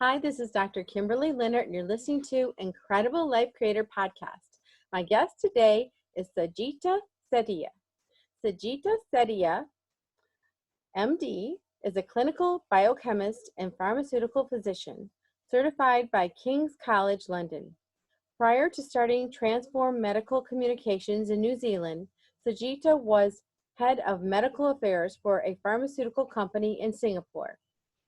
Hi, this is Dr. Kimberley Linert, and you're listening to Incredible Life Creator Podcast. My guest today is Sajita Setia. Sajita Setia, MD, is a clinical biochemist and pharmaceutical physician, certified by King's College London. Prior to starting Transform Medical Communications in New Zealand, Sajita was head of medical affairs for a pharmaceutical company in Singapore.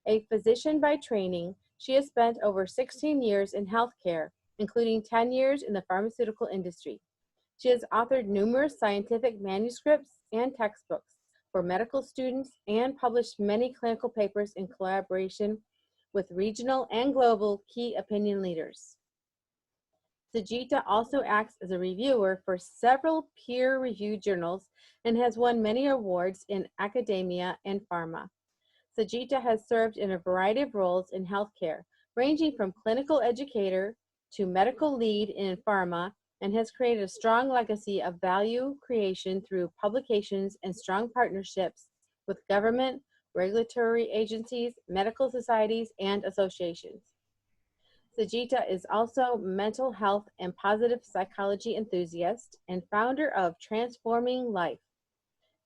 A physician by training, she has spent over 16 years in healthcare, including 10 years in the pharmaceutical industry. She has authored numerous scientific manuscripts and textbooks for medical students and published many clinical papers in collaboration with regional and global key opinion leaders. Sajita also acts as a reviewer for several peer-reviewed journals and has won many awards in academia and pharma. Sajita has served in a variety of roles in healthcare, ranging from clinical educator to medical lead in pharma, and has created a strong legacy of value creation through publications and strong partnerships with government, regulatory agencies, medical societies, and associations. Sajita is also mental health and positive psychology enthusiast and founder of Transforming Life,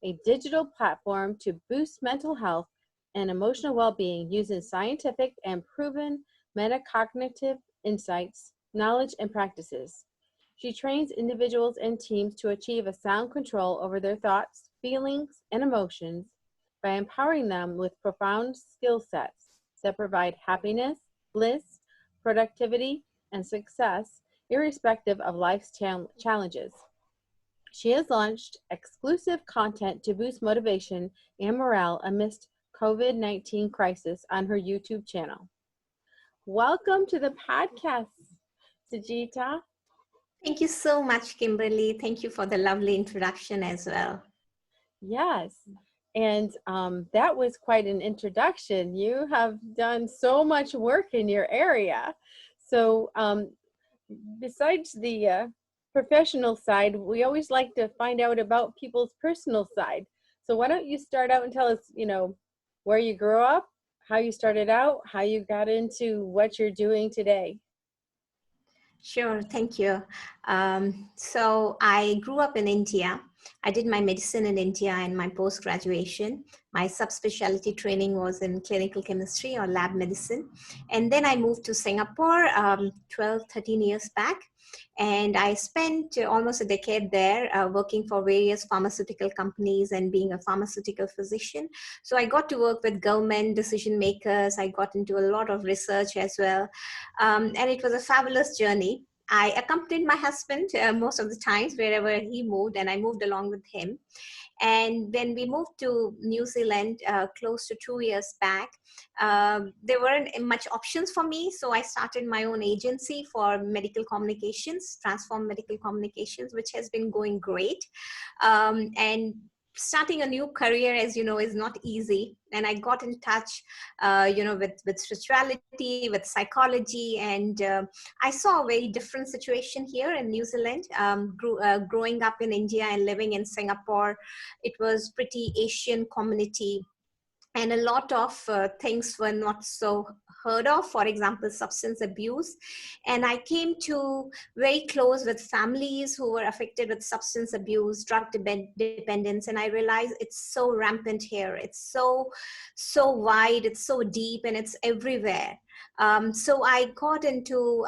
a digital platform to boost mental health and emotional well-being using scientific and proven metacognitive insights, knowledge, and practices. She trains individuals and teams to achieve a sound control over their thoughts, feelings, and emotions by empowering them with profound skill sets that provide happiness, bliss, productivity, and success, irrespective of life's challenges. She has launched exclusive content to boost motivation and morale amidst COVID-19 crisis on her YouTube channel. Welcome to the podcast, Sajita. Thank you so much, Kimberly. Thank you for the lovely introduction as well. Yes, and that was quite an introduction. You have done so much work in your area. So besides the professional side, we always like to find out about people's personal side. So why don't you start out and tell us, where you grew up, how you started out, how you got into what you're doing today. Sure, thank you. So I grew up in India. I did my medicine in India and my post-graduation. My subspecialty training was in clinical chemistry or lab medicine. And then I moved to Singapore 12, 13 years back. And I spent almost a decade there working for various pharmaceutical companies and being a pharmaceutical physician. So I got to work with government decision makers. I got into a lot of research as well. And it was a fabulous journey. I accompanied my husband most of the times wherever he moved, and I moved along with him. And when we moved to New Zealand close to 2 years back, there weren't much options for me. So I started my own agency for medical communications, Transform Medical Communications, which has been going great. And starting a new career, as you know, is not easy. And I got in touch, with spirituality, with psychology, and I saw a very different situation here in New Zealand. Growing up in India and living in Singapore, it was pretty Asian community. And a lot of things were not so heard of, for example, substance abuse. And I came to very close with families who were affected with substance abuse, drug dependence. And I realized it's so rampant here. It's so wide, it's so deep, and it's everywhere. So I got into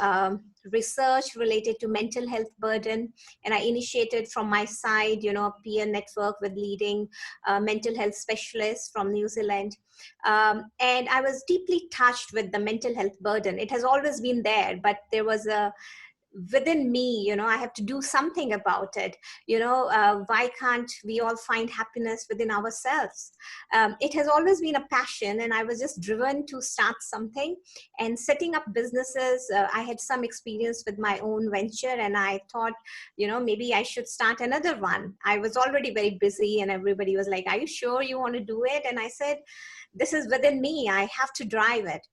research related to mental health burden, and I initiated from my side, a peer network with leading mental health specialists from New Zealand. And I was deeply touched with the mental health burden. It has always been there, but there was within me, I have to do something about it. Why can't we all find happiness within ourselves? It has always been a passion, and I was just driven to start something and setting up businesses. I had some experience with my own venture, and I thought, maybe I should start another one. I was already very busy, and everybody was like, are you sure you want to do it? And I said, this is within me. I have to drive it.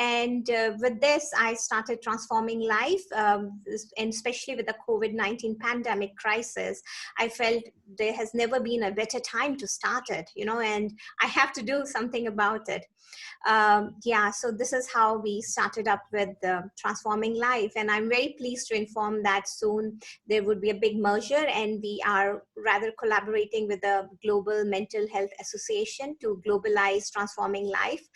And with this, I started Transforming Life, and especially with the COVID-19 pandemic crisis, I felt there has never been a better time to start it, and I have to do something about it. Yeah, so this is how we started up with Transforming Life. And I'm very pleased to inform that soon there would be a big merger, and we are rather collaborating with the Global Mental Health Association to globalize Transforming Life.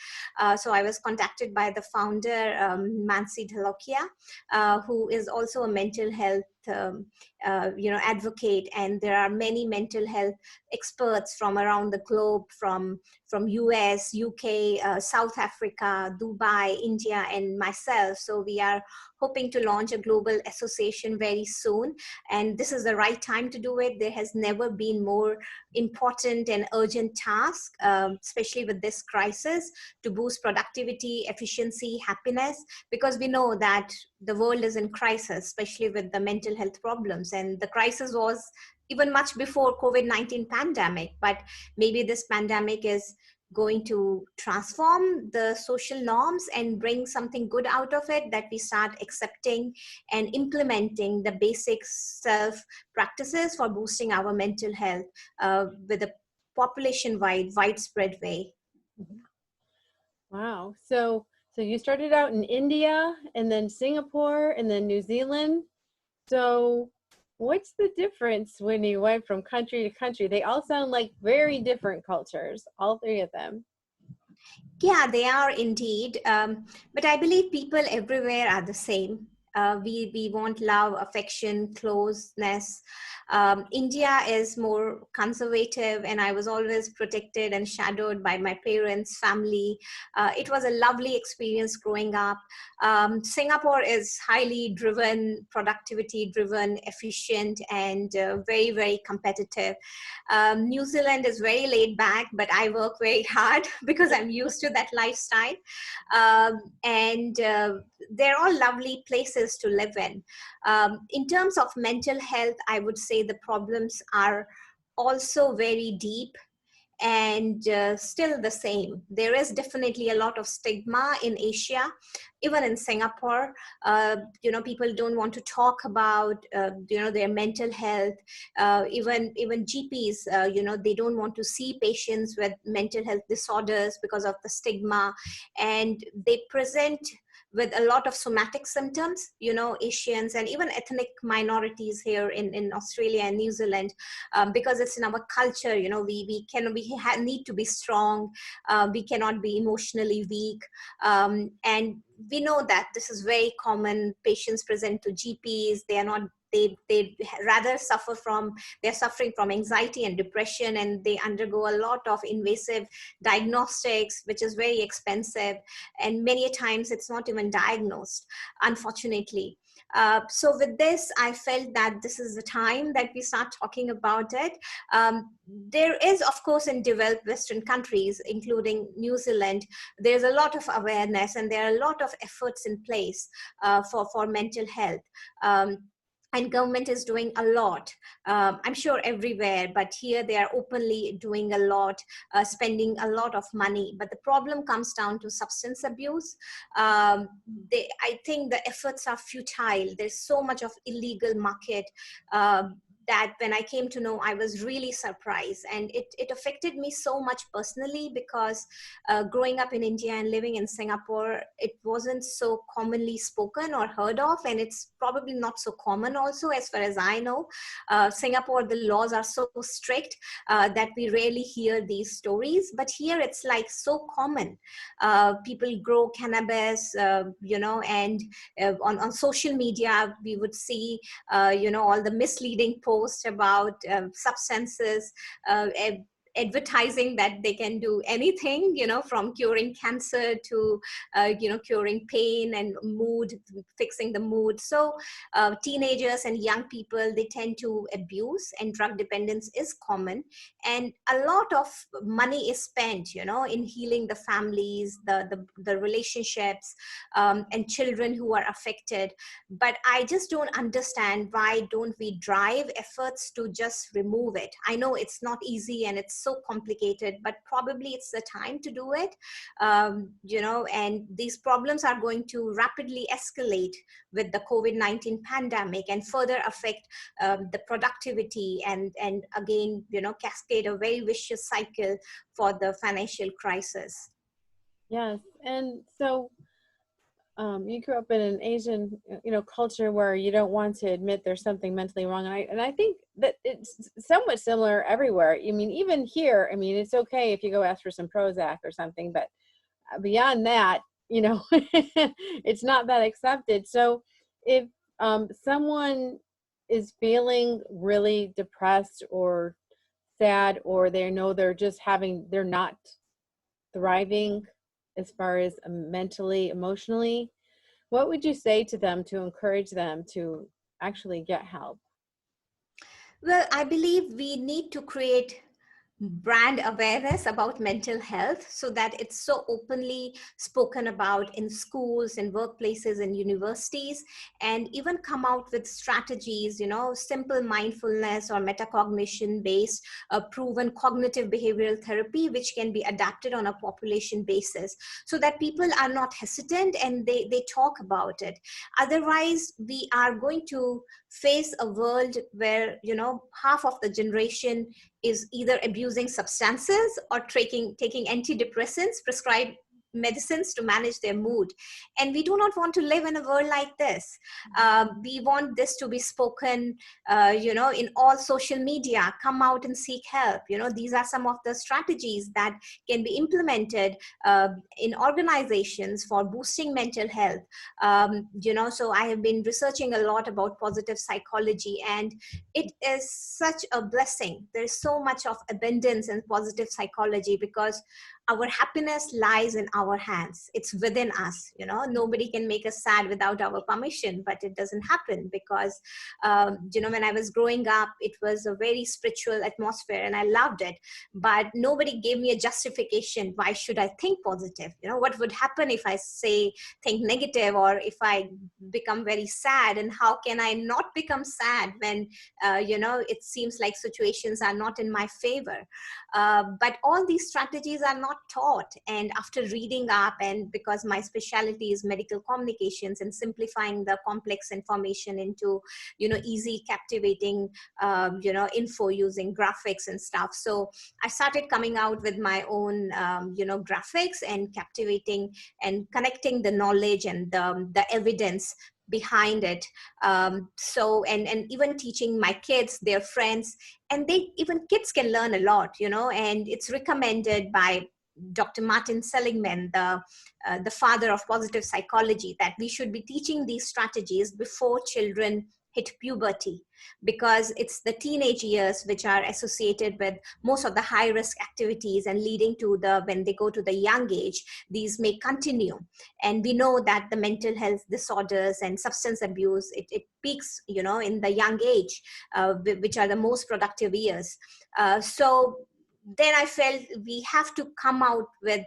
So I was contacted by the founder, Mansi Dhalokia, who is also a mental health advocate, and there are many mental health experts from around the globe, from US, UK, South Africa, Dubai, India, and myself. So we are hoping to launch a global association very soon, and this is the right time to do it. There has never been more important and urgent task, especially with this crisis, to boost productivity, efficiency, happiness, because we know that the world is in crisis, especially with the mental health problems. And the crisis was even much before COVID-19 pandemic, but maybe this pandemic is going to transform the social norms and bring something good out of it, that we start accepting and implementing the basic self practices for boosting our mental health with a population-wide, widespread way. Wow. So you started out in India and then Singapore and then New Zealand. So what's the difference when you went from country to country? They all sound like very different cultures, all three of them. Yeah, they are indeed. But I believe people everywhere are the same. We want love, affection, closeness. India is more conservative, and I was always protected and shadowed by my parents, family. It was a lovely experience growing up. Singapore is highly driven, productivity driven, efficient, and very, very competitive. New Zealand is very laid back, but I work very hard because I'm used to that lifestyle. And they're all lovely places to live in. In terms of mental health, I would say the problems are also very deep and still the same. There is definitely a lot of stigma in Asia, even in Singapore. People don't want to talk about their mental health. Even GPs, they don't want to see patients with mental health disorders because of the stigma, and they present with a lot of somatic symptoms. Asians and even ethnic minorities here in Australia and New Zealand, because it's in our culture. Need to be strong. We cannot be emotionally weak, and we know that this is very common. Patients present to GPs, they rather they're suffering from anxiety and depression, and they undergo a lot of invasive diagnostics, which is very expensive, and many times it's not even diagnosed, unfortunately. So with this, I felt that this is the time that we start talking about it. There is, of course, in developed Western countries, including New Zealand, there's a lot of awareness, and there are a lot of efforts in place for mental health. And government is doing a lot, I'm sure everywhere, but here they are openly doing a lot, spending a lot of money. But the problem comes down to substance abuse. I think the efforts are futile. There's so much of illegal market, that when I came to know, I was really surprised. And it affected me so much personally, because growing up in India and living in Singapore, it wasn't so commonly spoken or heard of, and it's probably not so common also, as far as I know. Singapore, the laws are so strict that we rarely hear these stories, but here it's like so common. People grow cannabis, and on social media, we would see, all the misleading posts about substances, advertising that they can do anything, from curing cancer to, curing pain and mood, fixing the mood. So teenagers and young people, they tend to abuse, and drug dependence is common. And a lot of money is spent, in healing the families, the relationships, and children who are affected. But I just don't understand, why don't we drive efforts to just remove it? I know it's not easy and it's so complicated, but probably it's the time to do it. And these problems are going to rapidly escalate with the COVID-19 pandemic, and further affect the productivity, and again, cascade a very vicious cycle for the financial crisis. Yes. And so you grew up in an Asian, culture where you don't want to admit there's something mentally wrong. And I think that it's somewhat similar everywhere. I mean, even here, I mean, it's okay if you go ask for some Prozac or something, but beyond that, it's not that accepted. So if someone is feeling really depressed or sad, or they know they're not thriving as far as mentally, emotionally, what would you say to them to encourage them to actually get help? Well, I believe we need to create brand awareness about mental health so that it's so openly spoken about in schools and workplaces and universities, and even come out with strategies, simple mindfulness or metacognition based proven cognitive behavioral therapy which can be adapted on a population basis, so that people are not hesitant and they talk about it. Otherwise we are going to face a world where half of the generation is either abusing substances or taking antidepressants, prescribed medicines to manage their mood. And we do not want to live in a world like this. We want this to be spoken, in all social media. Come out and seek help. These are some of the strategies that can be implemented in organizations for boosting mental health. So I have been researching a lot about positive psychology, and it is such a blessing. There's so much of abundance in positive psychology because our happiness lies in our hands. It's within us. Nobody can make us sad without our permission, but it doesn't happen because when I was growing up, it was a very spiritual atmosphere and I loved it, but nobody gave me a justification. Why should I think positive? What would happen if I think negative, or if I become very sad? And how can I not become sad when it seems like situations are not in my favor? But all these strategies are not taught. And after reading up, and because my specialty is medical communications and simplifying the complex information into easy, captivating info using graphics and stuff, so I started coming out with my own graphics and captivating and connecting the knowledge and the evidence behind it. And even teaching my kids, their friends, and even kids can learn a lot, and it's recommended by Dr. Martin Seligman, the father of positive psychology, that we should be teaching these strategies before children hit puberty, because it's the teenage years which are associated with most of the high risk activities, and leading to when they go to the young age, these may continue. And we know that the mental health disorders and substance abuse, it peaks in the young age, which are the most productive years. So then I felt we have to come out with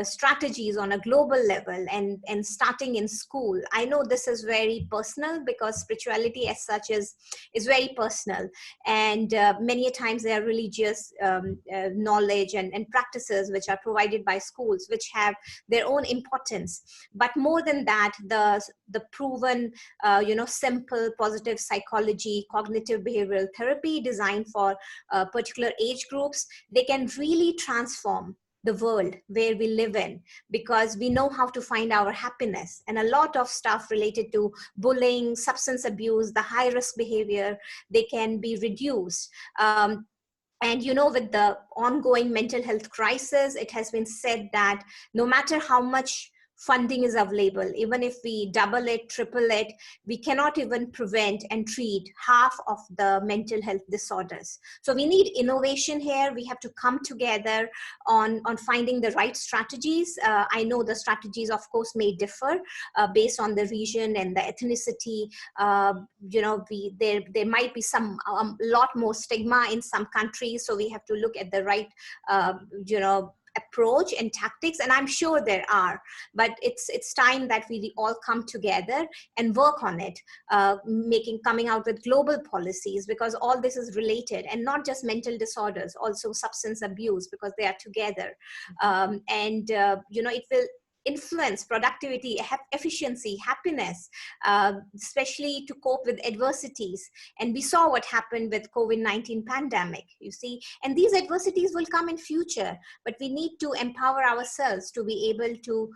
strategies on a global level, and starting in school. I know this is very personal because spirituality as such is very personal, and many a times there are religious knowledge and practices which are provided by schools which have their own importance. But more than that, the proven simple positive psychology, cognitive behavioral therapy designed for particular age groups, they can really transform the world where we live in, because we know how to find our happiness. And a lot of stuff related to bullying, substance abuse, the high risk behavior, they can be reduced. And with the ongoing mental health crisis, it has been said that no matter how much funding is available, even if we double it, triple it, we cannot even prevent and treat half of the mental health disorders. So we need innovation here. We have to come together on finding the right strategies. I know the strategies, of course, may differ based on the region and the ethnicity. There might be some lot more stigma in some countries, so we have to look at the right approach and tactics, and I'm sure there are, but it's time that we all come together and work on it, coming out with global policies, because all this is related, and not just mental disorders, also substance abuse, because they are together. It will influence productivity, efficiency, happiness, especially to cope with adversities. And we saw what happened with COVID-19 pandemic, you see, and these adversities will come in future, but we need to empower ourselves to be able to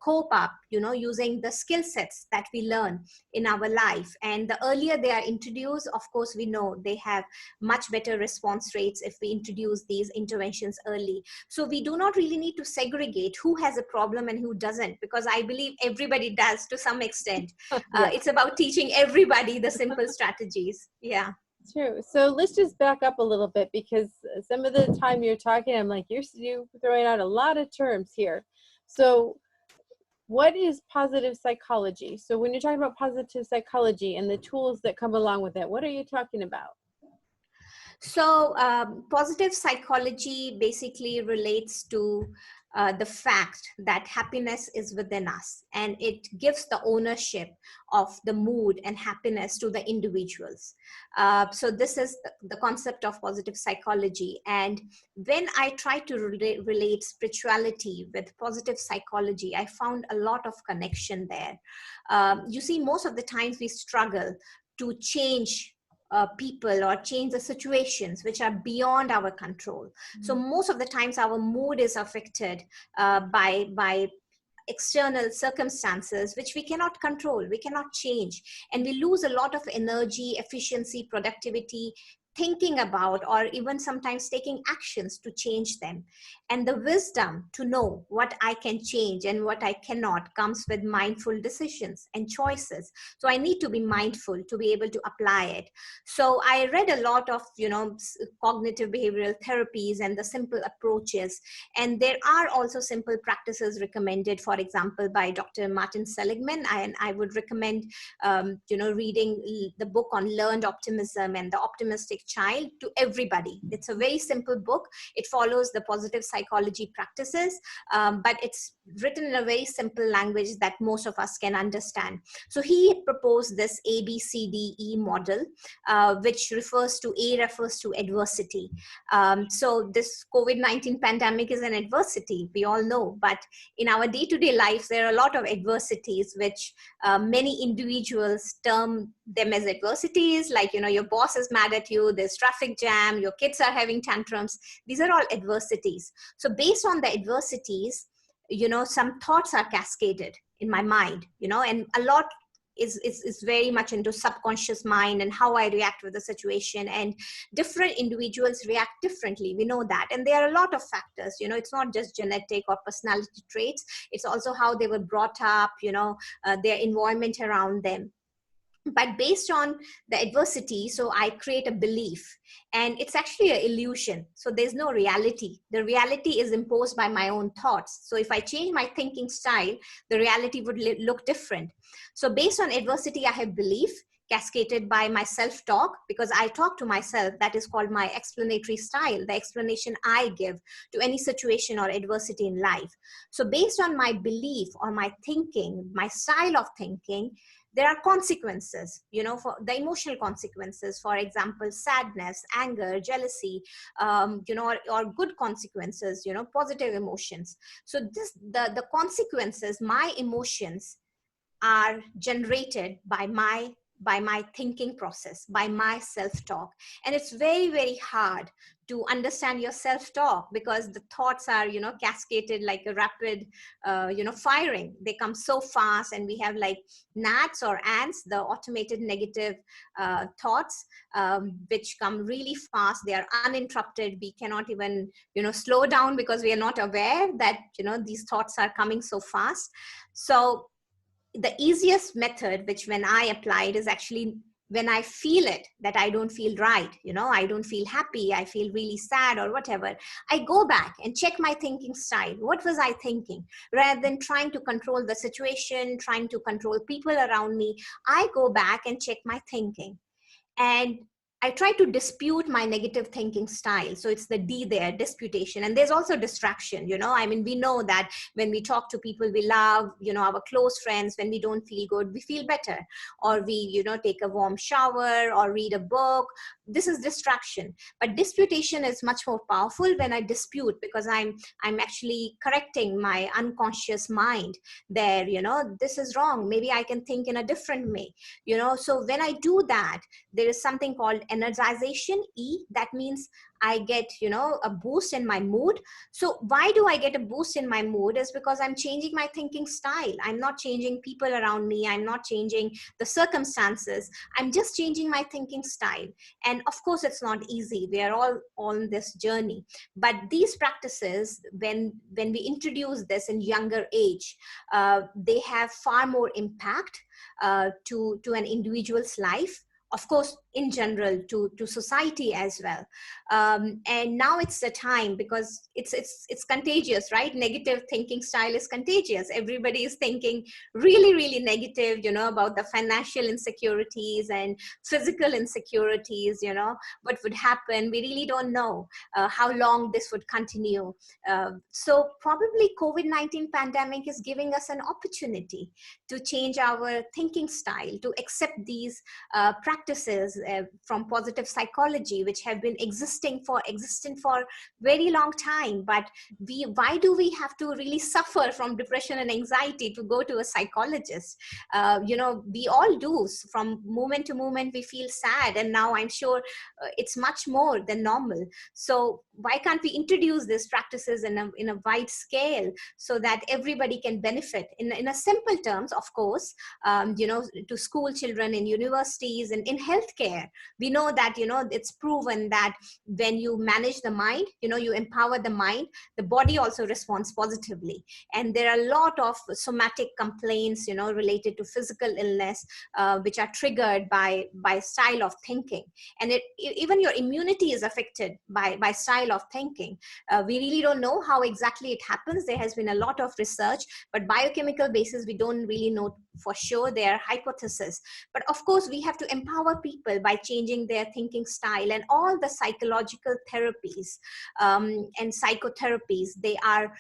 cope up, using the skill sets that we learn in our life. And the earlier they are introduced, of course, we know they have much better response rates if we introduce these interventions early. So we do not really need to segregate who has a problem and who doesn't, because I believe everybody does to some extent. Yeah. It's about teaching everybody the simple strategies. Yeah. True. So let's just back up a little bit, because some of the time you're talking, I'm like, you're throwing out a lot of terms here. So what is positive psychology? So when you're talking about positive psychology and the tools that come along with it, what are you talking about? So positive psychology basically relates to the fact that happiness is within us, and it gives the ownership of the mood and happiness to the individuals. So this is the concept of positive psychology. And when I try to relate spirituality with positive psychology, I found a lot of connection there. You see, most of the times we struggle to change people or change the situations which are beyond our control. So most of the times our mood is affected by external circumstances which we cannot control, we cannot change, and we lose a lot of energy, efficiency, productivity, thinking about, or even sometimes taking actions to change them. And the wisdom to know what I can change and what I cannot comes with mindful decisions and choices. So I need to be mindful to be able to apply it. So I read a lot of, cognitive behavioral therapies and the simple approaches. And there are also simple practices recommended, for example, by Dr. Martin Seligman. And I would recommend, reading the book on learned optimism and the optimistic child to everybody. It's a very simple book. It follows the positive psychology practices, but it's written in a very simple language that most of us can understand. So he proposed this ABCDE model, which refers to adversity. So this COVID-19 pandemic is an adversity, we all know, but in our day-to-day lives, there are a lot of adversities which many individuals term them as adversities, like, your boss is mad at you, there's traffic jam, your kids are having tantrums. These are all adversities. So based on the adversities, some thoughts are cascaded in my mind, and a lot is very much into subconscious mind and how I react with the situation, and different individuals react differently. We know that. And there are a lot of factors, it's not just genetic or personality traits. It's also how they were brought up, their environment around them. But based on the adversity, so I create a belief, and it's actually an illusion. So there's no reality. The reality is imposed by my own thoughts. So if I change my thinking style, the reality would look different. So based on adversity, I have belief cascaded by my self-talk, because I talk to myself. That is called my explanatory style, the explanation I give to any situation or adversity in life. So based on my belief or my thinking, my style of thinking, there are consequences, for the emotional consequences, for example, sadness, anger, jealousy, or good consequences, positive emotions. So the consequences, my emotions are generated by my thinking process, by my self-talk. And it's very, very hard to understand your self-talk, because the thoughts are, cascaded like a rapid, firing. They come so fast, and we have like gnats or ants, the automated negative thoughts, which come really fast. They are uninterrupted. We cannot even, slow down, because we are not aware that, these thoughts are coming so fast. So the easiest method, which when I applied, is actually when I feel it, that I don't feel right, I don't feel happy, I feel really sad or whatever, I go back and check my thinking style. What was I thinking? Rather than trying to control the situation, trying to control people around me, I go back and check my thinking. And I try to dispute my negative thinking style. So it's the D there, disputation. And there's also distraction, I mean, we know that when we talk to people we love, our close friends, when we don't feel good, we feel better. Or we, take a warm shower or read a book. This is distraction. But disputation is much more powerful when I dispute, because I'm actually correcting my unconscious mind there. This is wrong. Maybe I can think in a different way. So when I do that, there is something called energization, E. That means I get, a boost in my mood. So why do I get a boost in my mood? Is because I'm changing my thinking style. I'm not changing people around me. I'm not changing the circumstances. I'm just changing my thinking style. And of course, it's not easy. We are all on this journey. But these practices, when we introduce this in younger age, they have far more impact to an individual's life. Of course, in general, to society as well. And now it's the time, because it's contagious, right? Negative thinking style is contagious. Everybody is thinking really, really negative, about the financial insecurities and physical insecurities, what would happen. We really don't know how long this would continue. So probably COVID-19 pandemic is giving us an opportunity to change our thinking style, to accept these practices from positive psychology, which have been existent for very long time. But why do we have to really suffer from depression and anxiety to go to a psychologist? We all do. From moment to moment we feel sad, and now I'm sure it's much more than normal. So why can't we introduce these practices in a wide scale, so that everybody can benefit in a simple terms, of course, to school children, in universities, and in healthcare. We know that, it's proven that when you manage the mind, you empower the mind, the body also responds positively. And there are a lot of somatic complaints, related to physical illness, which are triggered by style of thinking. And even your immunity is affected by style of thinking. We really don't know how exactly it happens. There has been a lot of research, but biochemical basis, we don't really know for sure. They are hypotheses. But of course, we have to empower people by changing their thinking style. And all the psychological therapies and psychotherapies, they are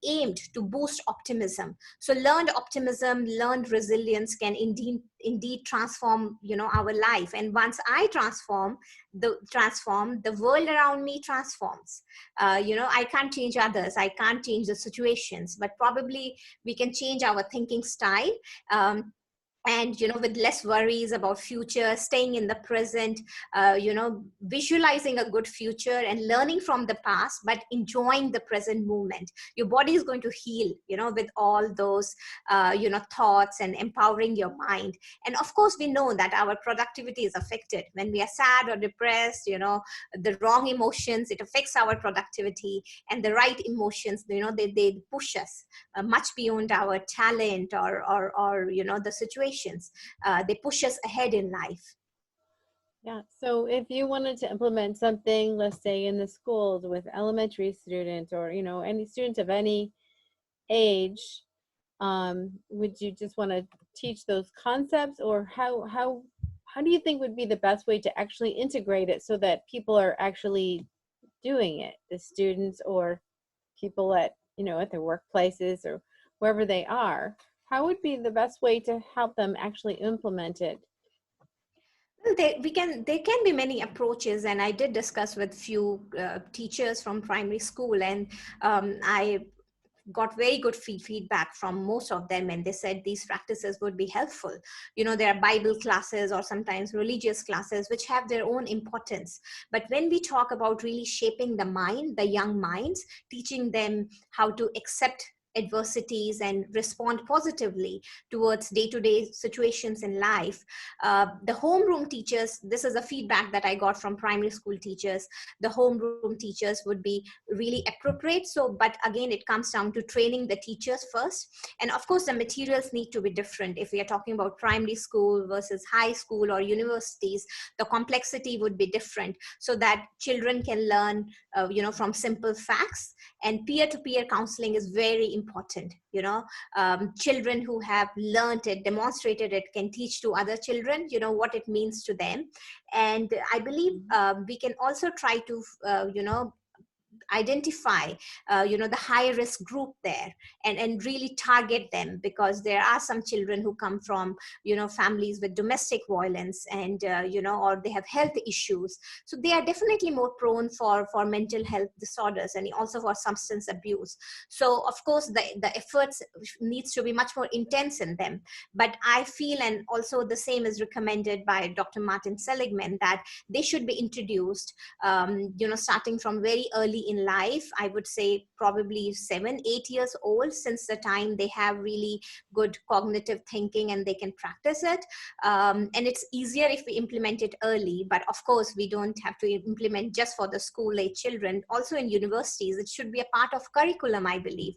aimed to boost optimism. So learned optimism, learned resilience can indeed transform, our life. And once I transform, the world around me transforms. I can't change others, I can't change the situations, but probably we can change our thinking style. And with less worries about future, staying in the present, visualizing a good future and learning from the past, but enjoying the present moment. Your body is going to heal, with all those thoughts, and empowering your mind. And of course, we know that our productivity is affected when we are sad or depressed. The wrong emotions, it affects our productivity. And the right emotions, they push us much beyond our talent or the situations. They push us ahead in life. Yeah, so if you wanted to implement something, let's say in the schools with elementary students, or any students of any age, would you just want to teach those concepts, or how do you think would be the best way to actually integrate it so that people are actually doing it, the students or people at at their workplaces or wherever they are? How would be the best way to help them actually implement it? Well, there can be many approaches, and I did discuss with few teachers from primary school, and I got very good feedback from most of them, and they said these practices would be helpful. There are Bible classes or sometimes religious classes which have their own importance. But when we talk about really shaping the mind, the young minds, teaching them how to accept adversities and respond positively towards day-to-day situations in life, the homeroom teachers, this is a feedback that I got from primary school teachers, the homeroom teachers would be really appropriate. So, but again, it comes down to training the teachers first. And of course, the materials need to be different. If we are talking about primary school versus high school or universities, the complexity would be different, so that children can learn, from simple facts. And peer-to-peer counseling is very important important. Children who have learned it, demonstrated it, can teach to other children, what it means to them. And I believe we can also try to, identify the high risk group there, and really target them, because there are some children who come from families with domestic violence, and or they have health issues, so they are definitely more prone for mental health disorders, and also for substance abuse. So of course the efforts needs to be much more intense in them. But I feel, and also the same is recommended by Dr. Martin Seligman, that they should be introduced starting from very early in life. I would say probably 7-8 years old, since the time they have really good cognitive thinking and they can practice it. And it's easier if we implement it early, but of course we don't have to implement just for the school age children. Also in universities, it should be a part of curriculum, I believe.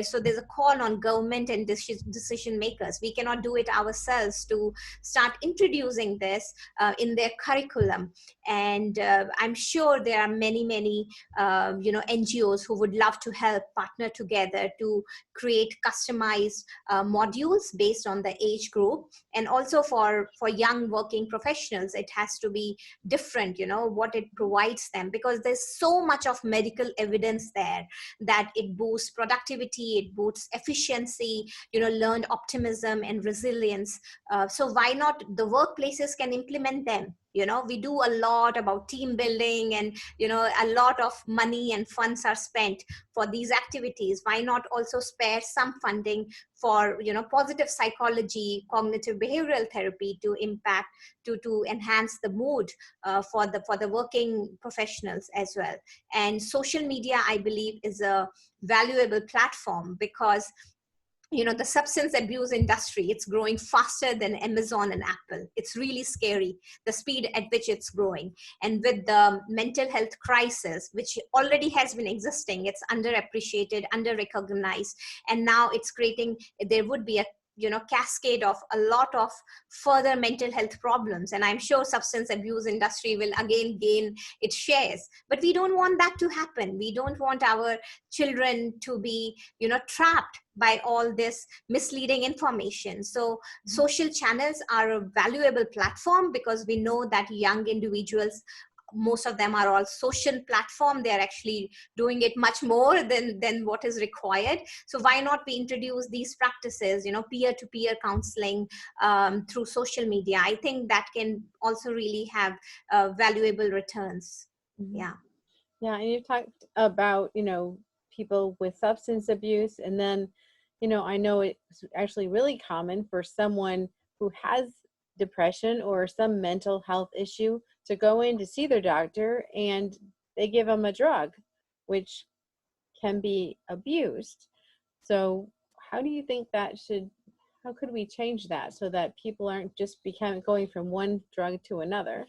So there's a call on government and decision makers. We cannot do it ourselves to start introducing this in their curriculum. And I'm sure there are many NGOs who would love to help partner together to create customized modules based on the age group. And also for young working professionals, it has to be different, what it provides them, because there's so much of medical evidence there that it boosts productivity, it boosts efficiency, learned optimism and resilience. So why not the workplaces can implement them? We do a lot about team building, and a lot of money and funds are spent for these activities. Why not also spare some funding for positive psychology, cognitive behavioral therapy to impact, to enhance the mood for the working professionals as well. And social media, I believe, is a valuable platform, because the substance abuse industry, it's growing faster than Amazon and Apple. It's really scary, the speed at which it's growing. And with the mental health crisis, which already has been existing, it's underappreciated, under-recognized, and now it's creating, there would be a cascade of a lot of further mental health problems. And I'm sure substance abuse industry will again gain its shares. But we don't want that to happen. We don't want our children to be, trapped by all this misleading information. So social channels are a valuable platform, because we know that young individuals, most of them are all social platform. They're actually doing it much more than what is required. So why not we introduce these practices, peer-to-peer counseling through social media? I think that can also really have valuable returns. Yeah. Yeah, and you talked about, people with substance abuse, and then, I know it's actually really common for someone who has depression or some mental health issue to go in to see their doctor, and they give them a drug, which can be abused. So how do you think how could we change that so that people aren't just going from one drug to another?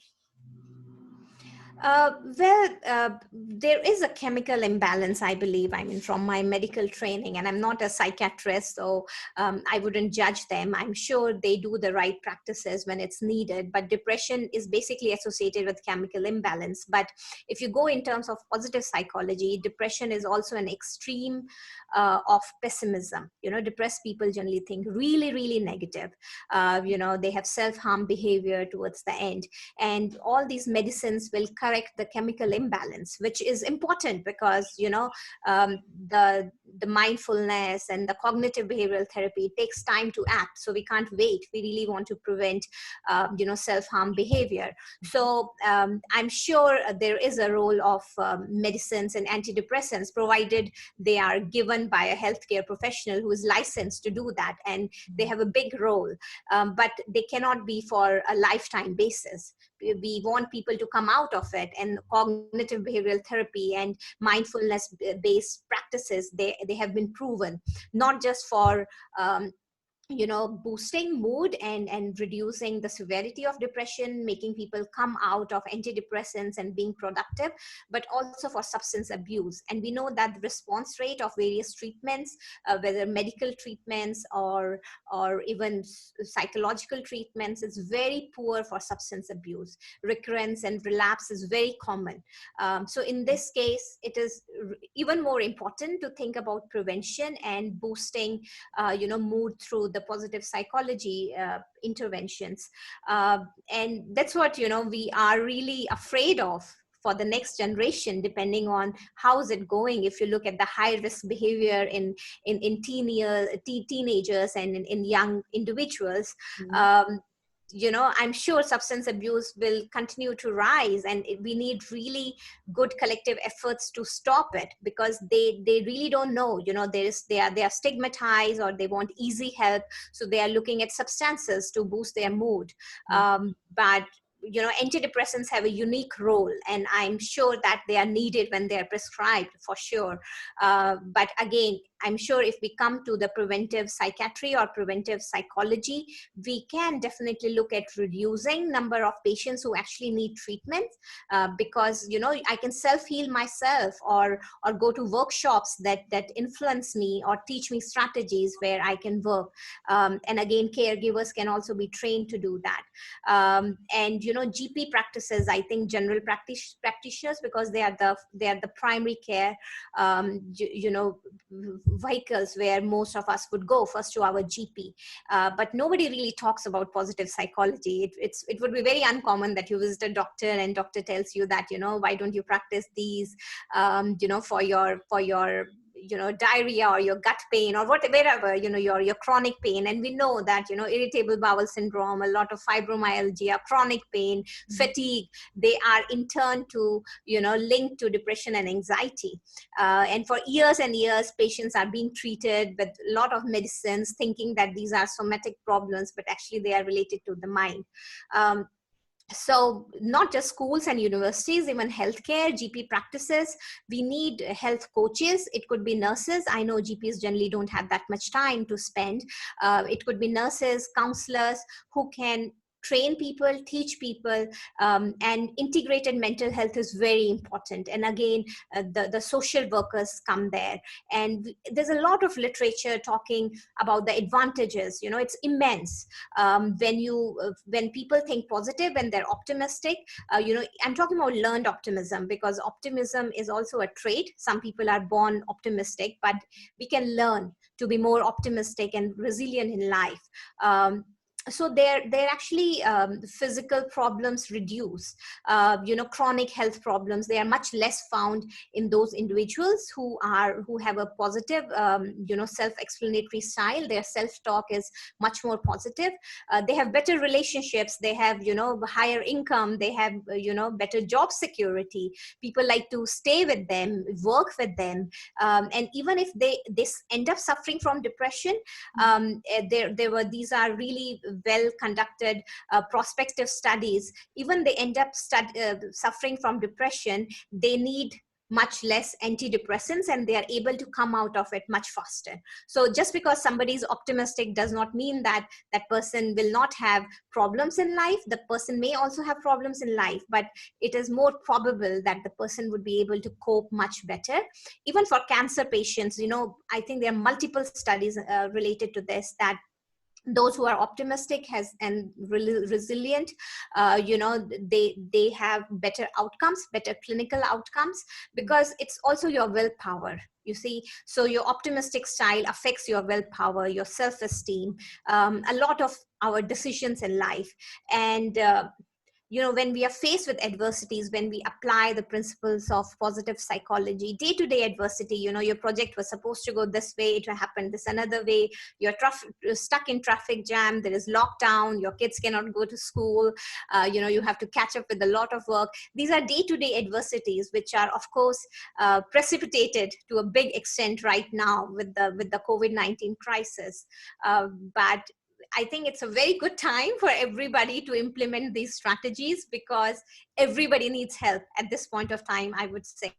There is a chemical imbalance, I believe. I mean, from my medical training, and I'm not a psychiatrist, so I wouldn't judge them. I'm sure they do the right practices when it's needed, but depression is basically associated with chemical imbalance. But if you go in terms of positive psychology, depression is also an extreme of pessimism. Depressed people generally think really, really negative. They have self-harm behavior towards the end, and all these medicines will correct the chemical imbalance, which is important, because the mindfulness and the cognitive behavioral therapy takes time to act, so we can't wait. We really want to prevent self-harm behavior. So I'm sure there is a role of medicines and antidepressants, provided they are given by a healthcare professional who is licensed to do that, and they have a big role, but they cannot be for a lifetime basis. We want people to come out of it, and cognitive behavioral therapy and mindfulness based practices, they have been proven, not just for boosting mood and reducing the severity of depression, making people come out of antidepressants and being productive, but also for substance abuse. And we know that the response rate of various treatments, whether medical treatments or even psychological treatments, is very poor for substance abuse. Recurrence and relapse is very common. So in this case, it is even more important to think about prevention and boosting mood through the positive psychology interventions. And that's what we are really afraid of for the next generation, depending on how is it going. If you look at the high risk behavior in teenagers and in young individuals, I'm sure substance abuse will continue to rise, and we need really good collective efforts to stop it, because they really don't know. They are stigmatized, or they want easy help, so they are looking at substances to boost their mood. But antidepressants have a unique role, and I'm sure that they are needed when they are prescribed, for sure. But again, I'm sure if we come to the preventive psychiatry or preventive psychology, we can definitely look at reducing number of patients who actually need treatment, because I can self-heal myself, or go to workshops that influence me or teach me strategies where I can work. And again, caregivers can also be trained to do that. And GP practices, I think general practitioners, because they are the primary care vehicles where most of us would go first to our GP. But nobody really talks about positive psychology. It would be very uncommon that you visit a doctor and doctor tells you that, why don't you practice these, for your diarrhea or your gut pain or wherever, your chronic pain. And we know that, irritable bowel syndrome, a lot of fibromyalgia, chronic pain, fatigue, they are in turn to, linked to depression and anxiety. And for years and years, patients are being treated with a lot of medicines, thinking that these are somatic problems, but actually they are related to the mind. So not just schools and universities, even healthcare, GP practices, we need health coaches. It could be nurses. I know GPs generally don't have that much time to spend. It could be nurses, counselors who can train people, teach people, and integrated mental health is very important. And again, the social workers come there. And there's a lot of literature talking about the advantages. It's immense. When people think positive and they're optimistic, I'm talking about learned optimism, because optimism is also a trait. Some people are born optimistic, but we can learn to be more optimistic and resilient in life. So they're actually physical problems reduce. Chronic health problems, they are much less found in those individuals who have a positive self-explanatory style. Their self-talk is much more positive. They have better relationships, they have higher income, they have better job security. People like to stay with them, work with them, and even if they end up suffering from depression, these are really well conducted prospective studies. Even they end up suffering from depression, they need much less antidepressants, and they are able to come out of it much faster. So just because somebody is optimistic does not mean that that person will not have problems in life. The person may also have problems in life, but it is more probable that the person would be able to cope much better. Even for cancer patients, I think there are multiple studies related to this, that those who are optimistic and resilient, they have better outcomes, better clinical outcomes, because it's also your willpower, you see. So your optimistic style affects your willpower, your self-esteem, a lot of our decisions in life. And when we are faced with adversities, when we apply the principles of positive psychology, day-to-day adversity, your project was supposed to go this way, it happened this another way, you're stuck in traffic jam, there is lockdown, your kids cannot go to school, you have to catch up with a lot of work. These are day-to-day adversities, which are, of course, precipitated to a big extent right now with the COVID-19 crisis. But I think it's a very good time for everybody to implement these strategies, because everybody needs help at this point of time, I would say.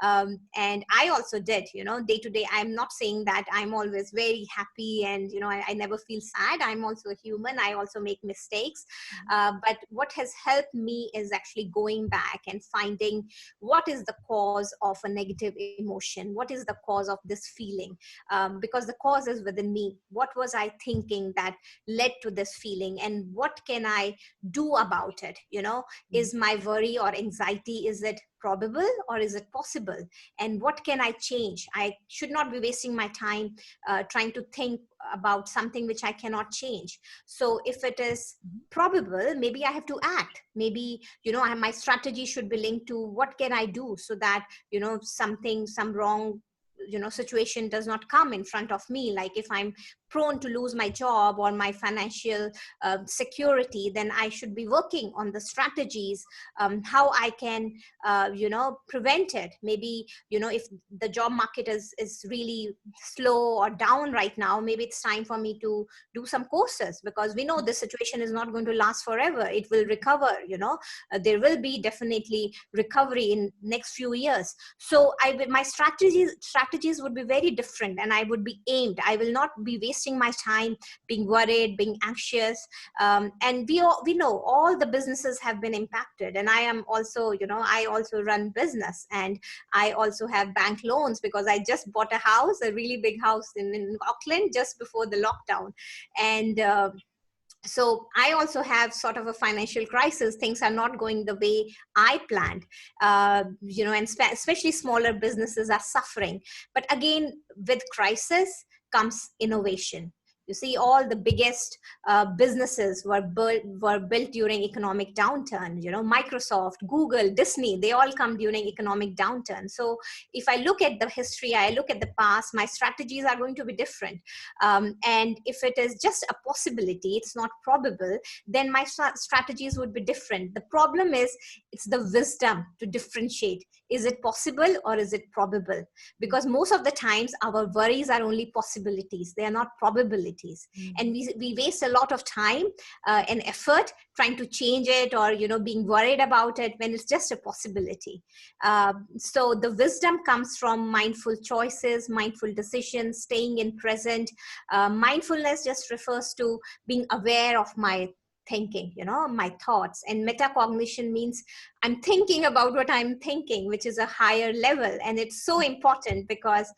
And I also did, day to day. I'm not saying that I'm always very happy and, I never feel sad. I'm also a human. I also make mistakes. But what has helped me is actually going back and finding what is the cause of a negative emotion. What is the cause of this feeling? Because the cause is within me. What was I thinking that led to this feeling, and what can I do about it? Is my worry or anxiety, is it probable or is it possible? And what can I change? I should not be wasting my time trying to think about something which I cannot change. So if it is probable, maybe I have to act. Maybe, my strategy should be linked to what can I do so that, some wrong situation does not come in front of me. Like if I'm prone to lose my job or my financial security, then I should be working on the strategies, how I can prevent it. Maybe if the job market is really slow or down right now, maybe it's time for me to do some courses, because we know the situation is not going to last forever. It will recover. There will be definitely recovery in next few years. So my strategies would be very different, and I would be aimed. I will not be wasting my time being worried, being anxious. And we know all the businesses have been impacted. And I am also, I also run business, and I also have bank loans, because I just bought a house, a really big house in Auckland just before the lockdown. And so I also have sort of a financial crisis. Things are not going the way I planned, and especially smaller businesses are suffering. But again, with crisis comes innovation. You see, all the biggest businesses were built during economic downturn. Microsoft, Google, Disney, they all come during economic downturn. So if I look at the history, I look at the past, my strategies are going to be different. And if it is just a possibility, it's not probable, then my strategies would be different. The problem is, it's the wisdom to differentiate. Is it possible or is it probable? Because most of the times our worries are only possibilities. They are not probabilities. And we waste a lot of time and effort trying to change it, or being worried about it, when it's just a possibility. So the wisdom comes from mindful choices, mindful decisions, staying in present. Mindfulness just refers to being aware of my thinking, my thoughts. And metacognition means I'm thinking about what I'm thinking, which is a higher level. And it's so important, because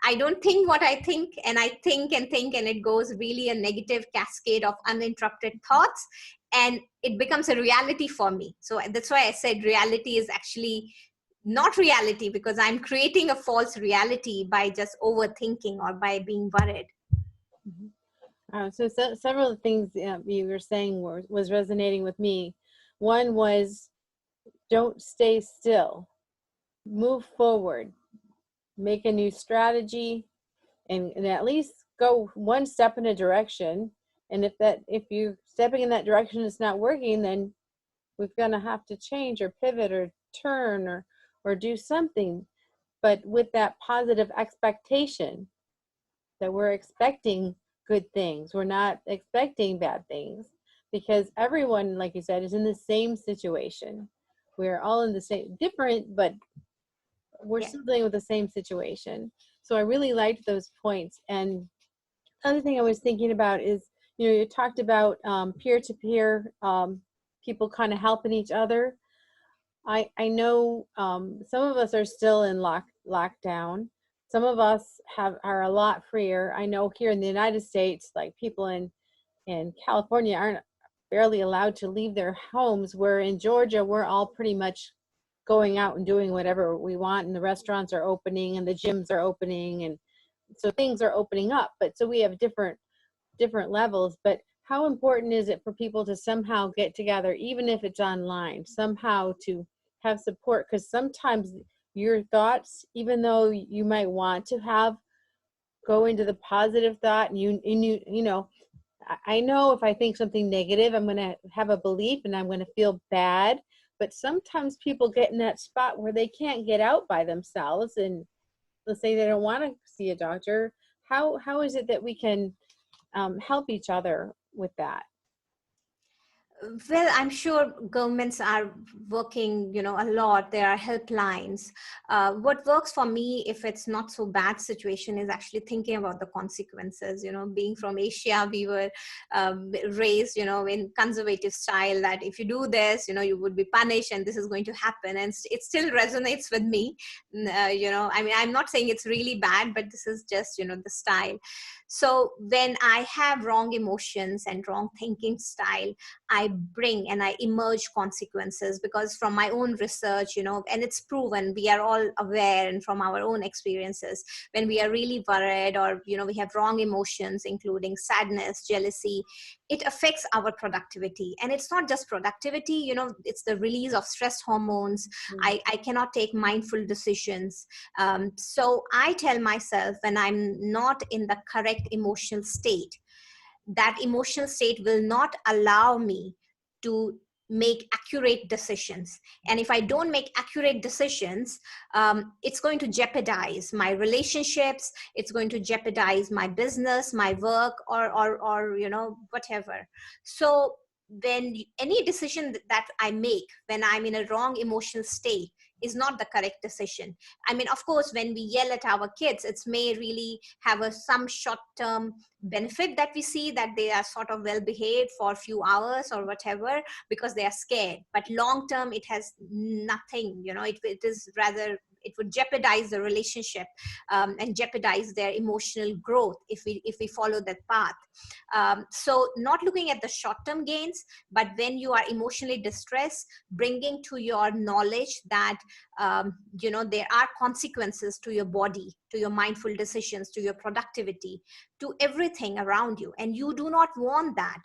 I don't think what I think, and I think, and it goes really a negative cascade of uninterrupted thoughts, and it becomes a reality for me. So that's why I said reality is actually not reality, because I'm creating a false reality by just overthinking or by being worried. So several of the things you were saying was resonating with me. One was, don't stay still, move forward, make a new strategy, and at least go one step in a direction. And if you're stepping in that direction, it's not working, then we're going to have to change or pivot or turn or do something. But with that positive expectation that we're expecting good things, we're not expecting bad things, because everyone, like you said, is in the same situation. We're all in the same, different, but we're still dealing with the same situation. So I really liked those points. And other thing I was thinking about is, you talked about peer-to-peer, people kind of helping each other. I know some of us are still in lockdown. Some of us are a lot freer. I know here in the United States, like people in California aren't barely allowed to leave their homes, where in Georgia, we're all pretty much going out and doing whatever we want, and the restaurants are opening and the gyms are opening, and so things are opening up. But so we have different levels. But how important is it for people to somehow get together, even if it's online, somehow to have support? Because sometimes your thoughts, even though you might want to go into the positive thought, and you know, I know if I think something negative, I'm going to have a belief and I'm going to feel bad. But sometimes people get in that spot where they can't get out by themselves, and let's say they don't want to see a doctor. How is it that we can help each other with that? Well, I'm sure governments are working, a lot. There are helplines. What works for me, if it's not so bad situation, is actually thinking about the consequences. Being from Asia, we were raised, in conservative style, that if you do this, you would be punished and this is going to happen. And it still resonates with me. I mean, I'm not saying it's really bad, but this is just, the style. So when I have wrong emotions and wrong thinking style, I bring and I emerge consequences, because from my own research, and it's proven, we are all aware, and from our own experiences, when we are really worried, or, we have wrong emotions, including sadness, jealousy, it affects our productivity. And it's not just productivity, it's the release of stress hormones. I cannot take mindful decisions. So I tell myself, when I'm not in the correct emotional state, that emotional state will not allow me to make accurate decisions. And if I don't make accurate decisions, it's going to jeopardize my relationships. It's going to jeopardize my business, my work, or whatever. So when any decision that I make when I'm in a wrong emotional state is not the correct decision. I mean, of course, when we yell at our kids, it may really have some short-term benefit that we see, that they are sort of well behaved for a few hours or whatever, because they are scared. But long term, it has nothing, it is rather, it would jeopardize the relationship, and jeopardize their emotional growth if we follow that path. So not looking at the short-term gains, but when you are emotionally distressed, bringing to your knowledge that there are consequences to your body, to your mindful decisions, to your productivity, to everything around you, and you do not want that.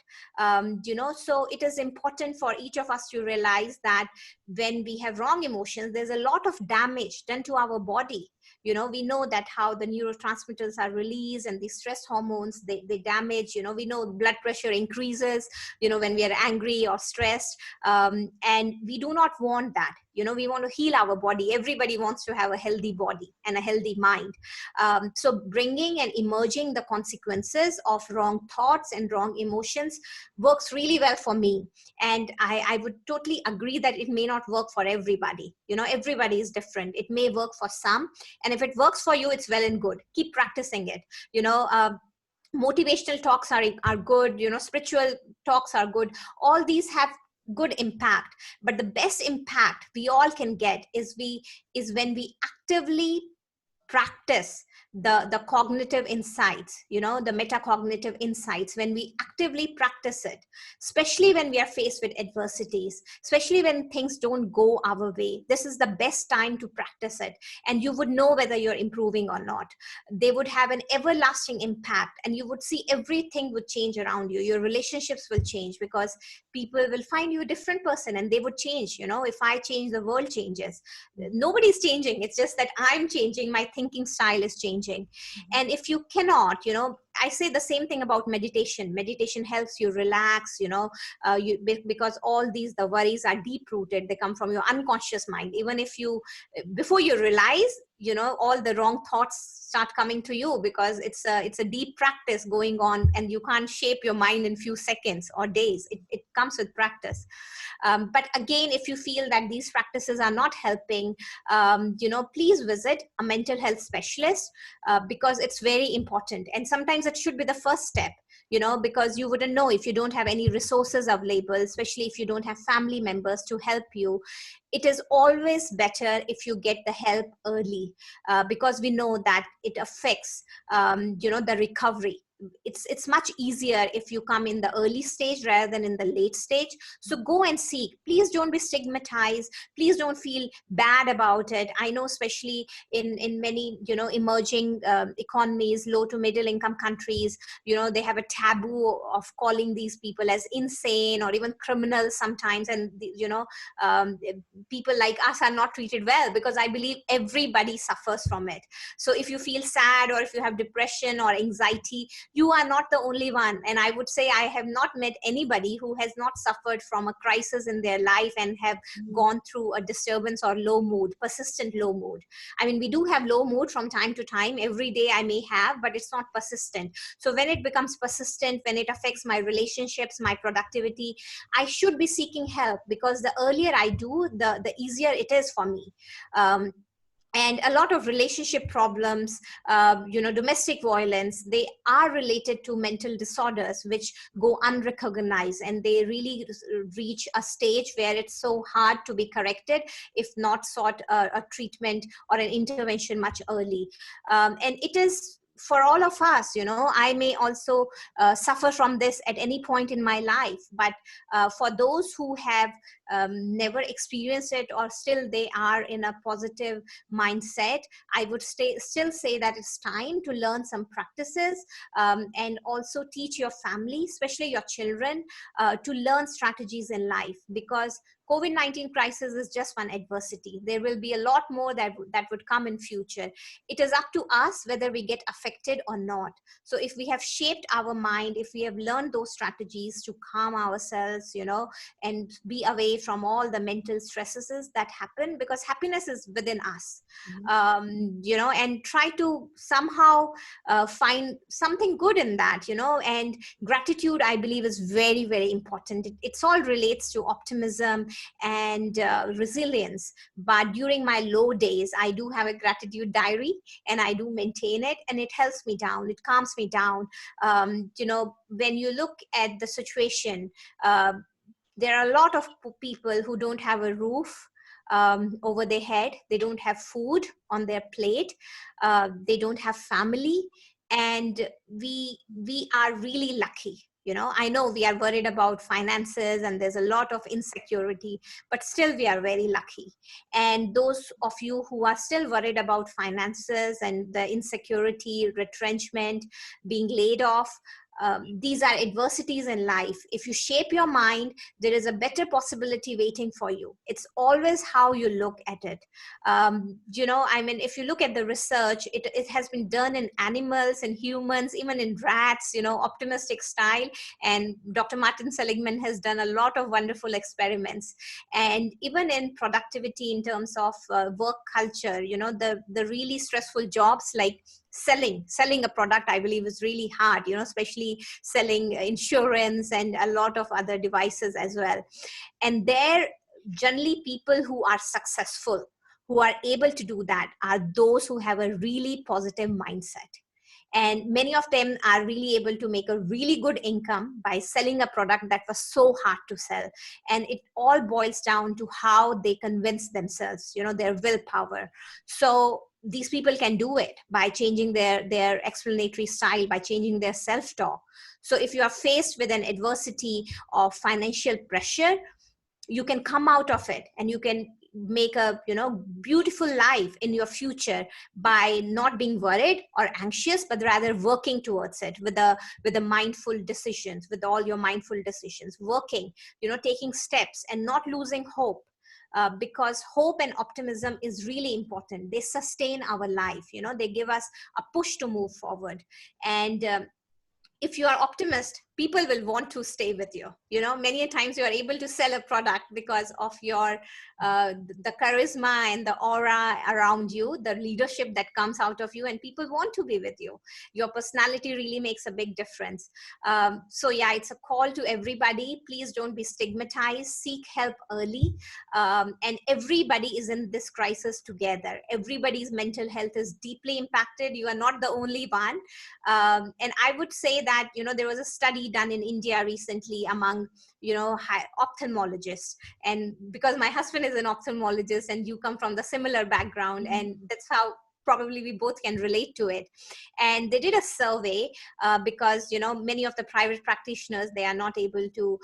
So it is important for each of us to realize that when we have wrong emotions, there's a lot of damage done to our body. We know that how the neurotransmitters are released, and the stress hormones, they damage. We know blood pressure increases when we are angry or stressed, and we do not want that. We want to heal our body. Everybody wants to have a healthy body and a healthy mind. So bringing and emerging the consequences of wrong thoughts and wrong emotions works really well for me. And I would totally agree that it may not work for everybody. Everybody is different. It may work for some. And if it works for you, it's well and good. Keep practicing it. Motivational talks are good. Spiritual talks are good. All these have good impact, but the best impact we all can get is when we actively practice the cognitive insights, the metacognitive insights, when we actively practice it, especially when we are faced with adversities, especially when things don't go our way. This is the best time to practice it, and you would know whether you're improving or not. They would have an everlasting impact, and you would see everything would change around you. Your relationships will change, because people will find you a different person, and they would change. If I change, the world changes. Nobody's changing. It's just that I'm changing. My thinking style is changing. And if you cannot, I say the same thing about meditation. Meditation helps you relax, because all the worries are deep rooted. They come from your unconscious mind. Even if before you realize, all the wrong thoughts start coming to you, because it's a deep practice going on, and you can't shape your mind in few seconds or days. It comes with practice. But again, if you feel that these practices are not helping, please visit a mental health specialist, because it's very important. And sometimes it should be the first step, because you wouldn't know if you don't have any resources available, especially if you don't have family members to help you. It is always better if you get the help early, because we know that it affects, the recovery. It's much easier if you come in the early stage rather than in the late stage. So go and seek. Please don't be stigmatized. Please don't feel bad about it. I know, especially in many, emerging economies, low to middle income countries, they have a taboo of calling these people as insane or even criminals sometimes. And, people like us are not treated well, because I believe everybody suffers from it. So if you feel sad, or if you have depression or anxiety, you are not the only one. And I would say I have not met anybody who has not suffered from a crisis in their life and have gone through a disturbance or low mood, persistent low mood. I mean, we do have low mood from time to time. Every day I may have, but it's not persistent. So when it becomes persistent, when it affects my relationships, my productivity, I should be seeking help, because the earlier I do, the easier it is for me. And a lot of relationship problems, domestic violence, they are related to mental disorders which go unrecognized, and they really reach a stage where it's so hard to be corrected if not sought a treatment or an intervention much early. And it is for all of us, I may also suffer from this at any point in my life, but for those who have never experienced it, or still they are in a positive mindset, I would still say that it's time to learn some practices, and also teach your family, especially your children, to learn strategies in life, because COVID-19 crisis is just one adversity. There will be a lot more that would come in future. It is up to us whether we get affected or not. So if we have shaped our mind, if we have learned those strategies to calm ourselves, and be away from all the mental stresses that happen, because happiness is within us, and try to somehow find something good in that, and gratitude, I believe, is very, very important. It's all relates to optimism and resilience. But during my low days, I do have a gratitude diary, and I do maintain it, and it helps me down, it calms me down. When you look at the situation, there are a lot of people who don't have a roof over their head, they don't have food on their plate, they don't have family, and we are really lucky. I know we are worried about finances and there's a lot of insecurity, but still we are very lucky. And those of you who are still worried about finances and the insecurity, retrenchment, being laid off, these are adversities in life. If you shape your mind, there is a better possibility waiting for you. It's always how you look at it. If you look at the research, it has been done in animals and humans, even in rats, optimistic style. And Dr. Martin Seligman has done a lot of wonderful experiments. And even in productivity, in terms of work culture, the really stressful jobs like selling a product, I believe, is really hard, especially selling insurance and a lot of other devices as well. And there, generally, people who are successful, who are able to do that, are those who have a really positive mindset. And many of them are really able to make a really good income by selling a product that was so hard to sell. And it all boils down to how they convince themselves, their willpower. So these people can do it by changing their explanatory style, by changing their self-talk. So if you are faced with an adversity of financial pressure, you can come out of it, and you can make a beautiful life in your future by not being worried or anxious, but rather working towards it with the mindful decisions, with all your mindful decisions, working, taking steps and not losing hope. Because hope and optimism is really important. They sustain our life, they give us a push to move forward. And if you are optimist, people will want to stay with you. Many a times you are able to sell a product because of your the charisma and the aura around you, the leadership that comes out of you, and people want to be with you. Your personality really makes a big difference. So yeah, it's a call to everybody. Please don't be stigmatized. Seek help early. And everybody is in this crisis together. Everybody's mental health is deeply impacted. You are not the only one. And I would say that, there was a study done in India recently among, ophthalmologists. And because my husband is an ophthalmologist and you come from the similar background, and that's how probably we both can relate to it. And they did a survey because, many of the private practitioners, they are not able to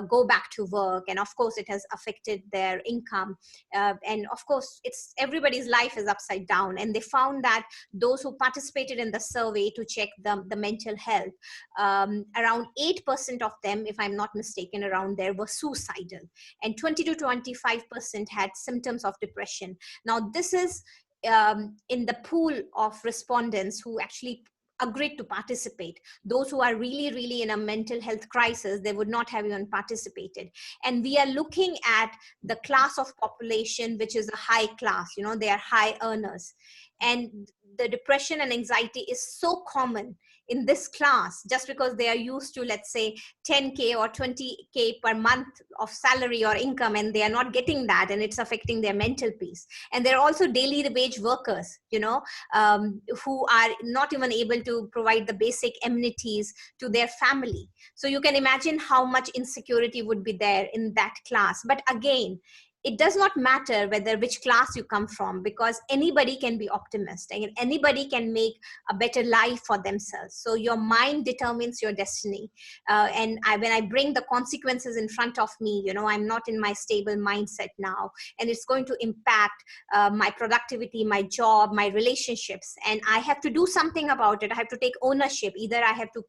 go back to work. And of course, it has affected their income. And of course, everybody's life is upside down. And they found that those who participated in the survey to check the mental health, around 8% of them, if I'm not mistaken, around there were suicidal. And 20 to 25% had symptoms of depression. Now, this is in the pool of respondents who actually agreed to participate. Those who are really, really in a mental health crisis, they would not have even participated. And we are looking at the class of population, which is a high class, they are high earners. And the depression and anxiety is so common in this class, just because they are used to, let's say, 10K or 20K per month of salary or income, and they are not getting that, and it's affecting their mental peace. And they're also daily wage workers, who are not even able to provide the basic amenities to their family. So you can imagine how much insecurity would be there in that class. But again, it does not matter which class you come from, because anybody can be optimistic and anybody can make a better life for themselves. So your mind determines your destiny. When I bring the consequences in front of me, I'm not in my stable mindset now, and it's going to impact my productivity, my job, my relationships, and I have to do something about it. I have to take ownership. Either I have to,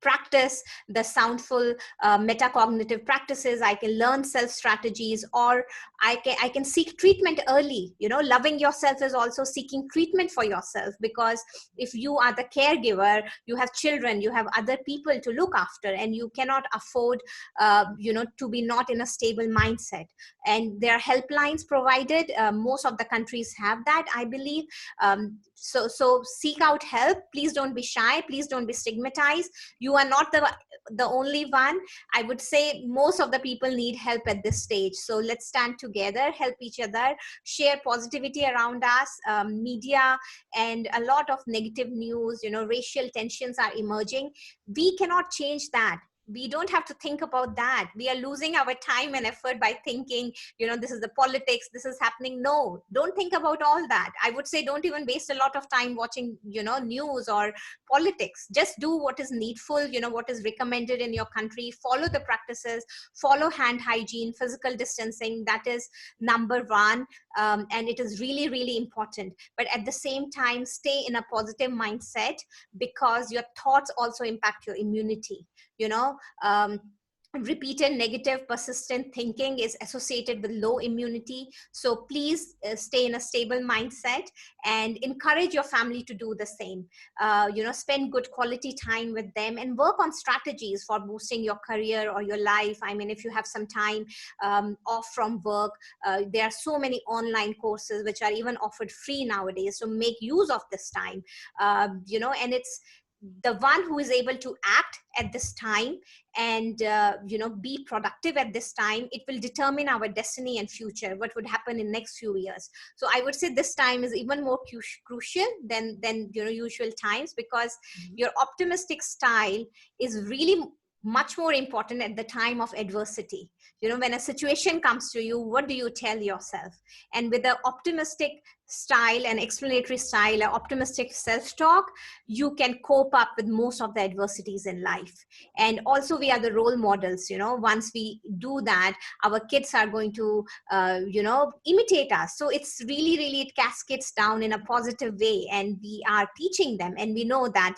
practice the soundful metacognitive practices, I can learn self strategies, or I can seek treatment early. Loving yourself is also seeking treatment for yourself, because if you are the caregiver, you have children, you have other people to look after, and you cannot afford to be not in a stable mindset. And there are helplines provided. Most of the countries have that, I believe. So seek out help. Please don't be shy. Please don't be stigmatized. You are not the only one. I would say most of the people need help at this stage. So let's stand together, help each other, share positivity around us. Media and a lot of negative news, racial tensions are emerging. We cannot change that. We don't have to think about that. We are losing our time and effort by thinking, this is the politics, this is happening. No, don't think about all that. I would say don't even waste a lot of time watching, news or politics. Just do what is needful, what is recommended in your country. Follow the practices, follow hand hygiene, physical distancing. That is number one. And it is really, really important. But at the same time, stay in a positive mindset, because your thoughts also impact your immunity. Repeated negative persistent thinking is associated with low immunity. So please stay in a stable mindset and encourage your family to do the same. Spend good quality time with them and work on strategies for boosting your career or your life. I mean, if you have some time off from work, there are so many online courses which are even offered free nowadays. So make use of this time, and it's the one who is able to act at this time and be productive at this time. It will determine our destiny and future, what would happen in next few years. So I would say this time is even more crucial than usual times, because your optimistic style is really much more important at the time of adversity. When a situation comes to you, what do you tell yourself? And with the optimistic style and explanatory style, or optimistic self-talk, you can cope up with most of the adversities in life. And also we are the role models. Once we do that, our kids are going to imitate us. So it's really, really, it cascades down in a positive way, and we are teaching them. And we know that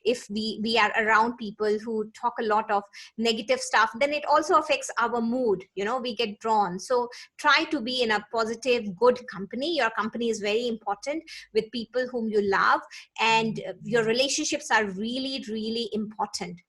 if we are around people who talk a lot of negative stuff, then it also affects our mood. We get drawn. So try to be in a positive, good company. Your company is very important, with people whom you love, and your relationships are really, really important.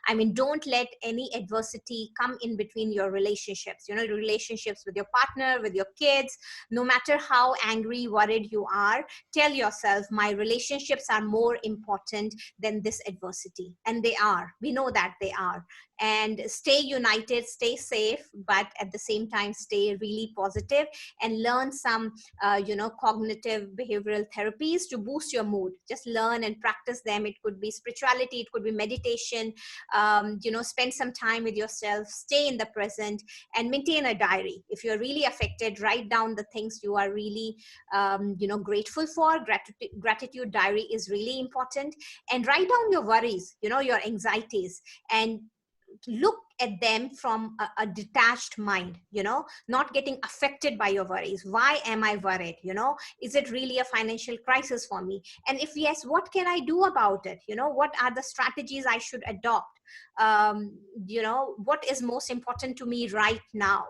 I mean, don't let any adversity come in between your relationships. Relationships with your partner, with your kids. No matter how angry, worried you are, tell yourself, my relationships are more important than this adversity. And they are. We know that they are. And stay united, stay safe, but at the same time, stay really positive, and learn some, cognitive behavioral therapies to boost your mood. Just learn and practice them. It could be spirituality, it could be meditation. Spend some time with yourself, stay in the present, and maintain a diary. If you're really affected, write down the things you are really, grateful for. Gratitude diary is really important. And write down your worries, your anxieties, and look at them from a detached mind, not getting affected by your worries. Why am I worried? Is it really a financial crisis for me? And if yes, what can I do about it? What are the strategies I should adopt? What is most important to me right now?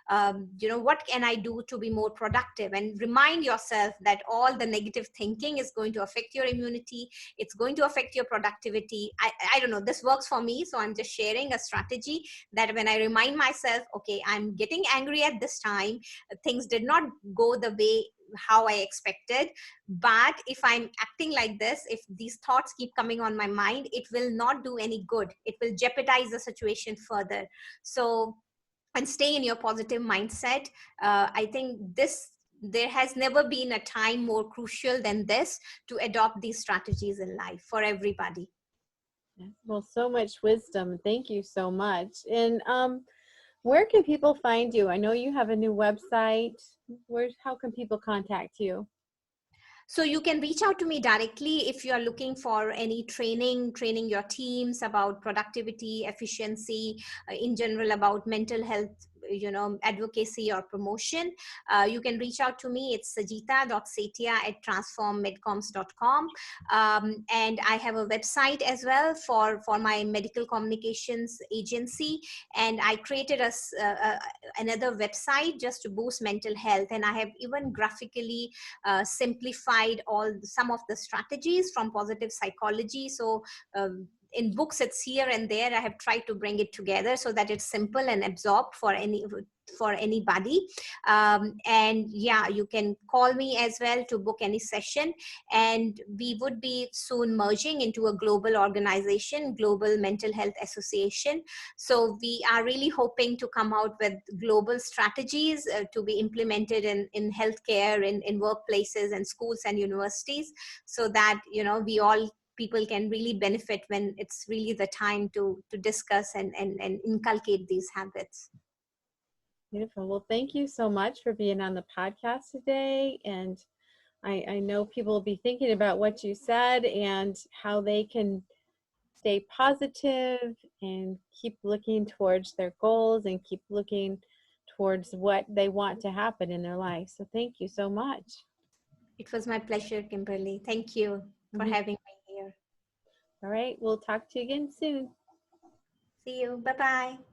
what can I do to be more productive? And remind yourself that all the negative thinking is going to affect your immunity. It's going to affect your productivity. I don't know, this works for me. So I'm just sharing a strategy that when I remind myself, okay, I'm getting angry at this time, things did not go the way how I expected. But if I'm acting like this, if these thoughts keep coming on my mind, it will not do any good. It will jeopardize the situation further. So, and stay in your positive mindset. I think there has never been a time more crucial than this to adopt these strategies in life for everybody. Well, so much wisdom. Thank you so much. And where can people find you? I know you have a new website. How can people contact you? So you can reach out to me directly if you are looking for any training your teams about productivity, efficiency, in general about mental health, advocacy or promotion. You can reach out to me. It's sajita.setia@transformmedcoms.com. And I have a website as well for my medical communications agency. And I created another website just to boost mental health. And I have even graphically simplified some of the strategies from positive psychology. So in books, it's here and there. I have tried to bring it together so that it's simple and absorbed for anybody. And yeah, you can call me as well to book any session. And we would be soon merging into a global organization, Global Mental Health Association. So we are really hoping to come out with global strategies to be implemented in healthcare, in workplaces and schools and universities, so that, people can really benefit when it's really the time to discuss and inculcate these habits. Beautiful. Well, thank you so much for being on the podcast today. And I know people will be thinking about what you said and how they can stay positive and keep looking towards their goals and keep looking towards what they want to happen in their life. So thank you so much. It was my pleasure, Kimberly. Thank you for having me here. All right. We'll talk to you again soon. See you. Bye-bye.